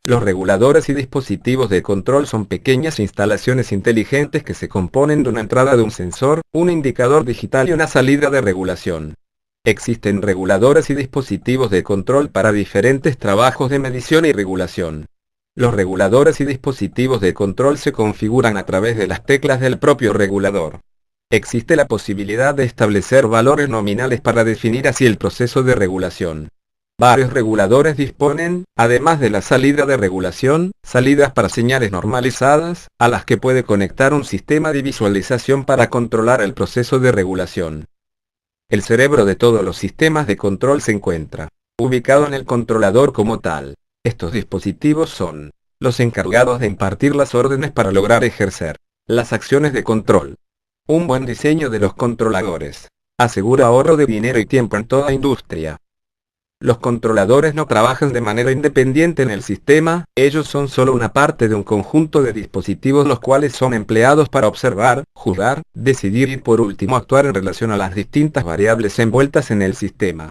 Los reguladores y dispositivos de control son pequeñas instalaciones inteligentes que se componen de una entrada de un sensor, un indicador digital y una salida de regulación. Existen reguladores y dispositivos de control para diferentes trabajos de medición y regulación. Los reguladores y dispositivos de control se configuran a través de las teclas del propio regulador. Existe la posibilidad de establecer valores nominales para definir así el proceso de regulación. Varios reguladores disponen, además de la salida de regulación, salidas para señales normalizadas, a las que puede conectar un sistema de visualización para controlar el proceso de regulación. El cerebro de todos los sistemas de control se encuentra ubicado en el controlador como tal. Estos dispositivos son los encargados de impartir las órdenes para lograr ejercer las acciones de control. Un buen diseño de los controladores asegura ahorro de dinero y tiempo en toda industria. Los controladores no trabajan de manera independiente en el sistema, ellos son solo una parte de un conjunto de dispositivos los cuales son empleados para observar, juzgar, decidir y por último actuar en relación a las distintas variables envueltas en el sistema.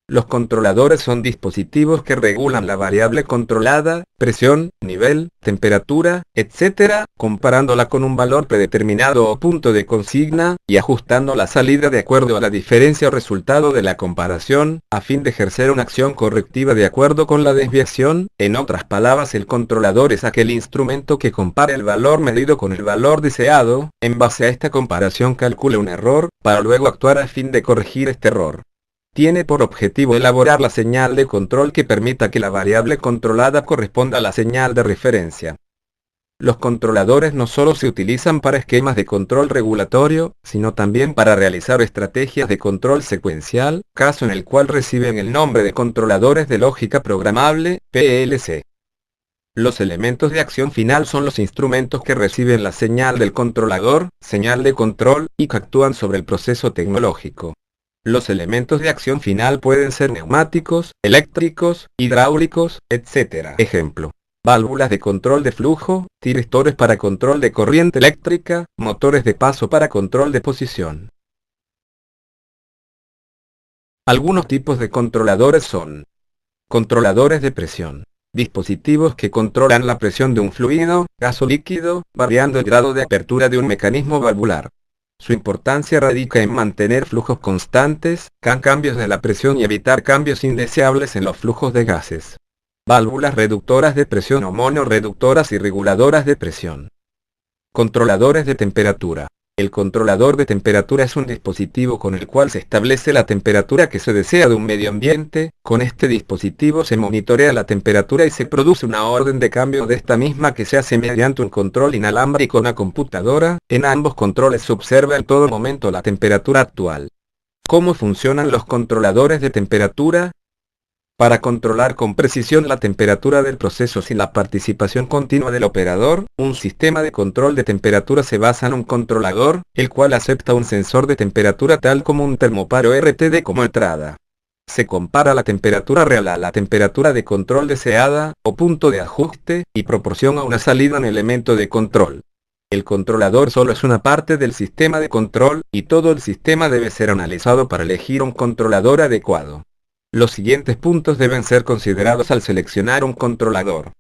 Los controladores son dispositivos que regulan la variable controlada, presión, nivel, temperatura, etc., comparándola con un valor predeterminado o punto de consigna, y ajustando la salida de acuerdo a la diferencia o resultado de la comparación, a fin de ejercer una acción correctiva de acuerdo con la desviación. En otras palabras, el controlador es aquel instrumento que compara el valor medido con el valor deseado, en base a esta comparación calcula un error, para luego actuar a fin de corregir este error. Tiene por objetivo elaborar la señal de control que permita que la variable controlada corresponda a la señal de referencia. Los controladores no solo se utilizan para esquemas de control regulatorio, sino también para realizar estrategias de control secuencial, caso en el cual reciben el nombre de controladores de lógica programable, PLC. Los elementos de acción final son los instrumentos que reciben la señal del controlador, señal de control, y que actúan sobre el proceso tecnológico. Los elementos de acción final pueden ser neumáticos, eléctricos, hidráulicos, etc. Ejemplo: válvulas de control de flujo, tiristores para control de corriente eléctrica, motores de paso para control de posición. Algunos tipos de controladores son: controladores de presión. Dispositivos que controlan la presión de un fluido, gas o líquido, variando el grado de apertura de un mecanismo valvular. Su importancia radica en mantener flujos constantes, cambios de la presión y evitar cambios indeseables en los flujos de gases. Válvulas reductoras de presión o monorreductoras y reguladoras de presión. Controladores de temperatura. El controlador de temperatura es un dispositivo con el cual se establece la temperatura que se desea de un medio ambiente. Con este dispositivo se monitorea la temperatura y se produce una orden de cambio de esta misma que se hace mediante un control inalámbrico o una computadora. En ambos controles se observa en todo momento la temperatura actual. ¿Cómo funcionan los controladores de temperatura? Para controlar con precisión la temperatura del proceso sin la participación continua del operador, un sistema de control de temperatura se basa en un controlador, el cual acepta un sensor de temperatura tal como un termoparo RTD como entrada. Se compara la temperatura real a la temperatura de control deseada, o punto de ajuste, y proporciona una salida en el elemento de control. El controlador solo es una parte del sistema de control, y todo el sistema debe ser analizado para elegir un controlador adecuado. Los siguientes puntos deben ser considerados al seleccionar un controlador: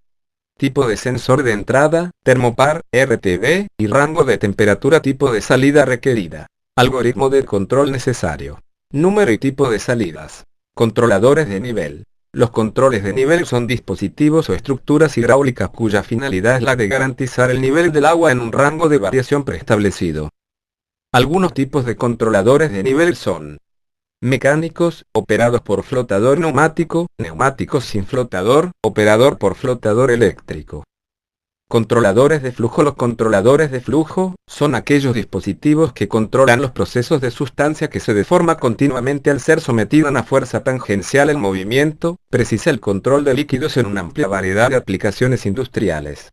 tipo de sensor de entrada, termopar, RTD, y rango de temperatura, tipo de salida requerida, algoritmo de control necesario, número y tipo de salidas. Controladores de nivel. Los controles de nivel son dispositivos o estructuras hidráulicas cuya finalidad es la de garantizar el nivel del agua en un rango de variación preestablecido. Algunos tipos de controladores de nivel son: mecánicos, operados por flotador neumático, neumáticos sin flotador, operador por flotador eléctrico. Controladores de flujo. Los controladores de flujo son aquellos dispositivos que controlan los procesos de sustancia que se deforma continuamente al ser sometido a una fuerza tangencial en movimiento. Precisa el control de líquidos en una amplia variedad de aplicaciones industriales.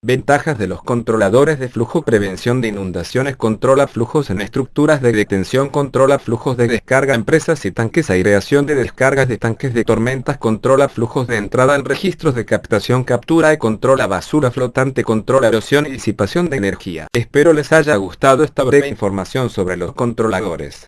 Ventajas de los controladores de flujo: prevención de inundaciones, controla flujos en estructuras de detención, controla flujos de descarga en presas y tanques, aireación de descargas de tanques de tormentas, controla flujos de entrada en registros de captación, captura y controla basura flotante, controla erosión y disipación de energía. Espero les haya gustado esta breve información sobre los controladores.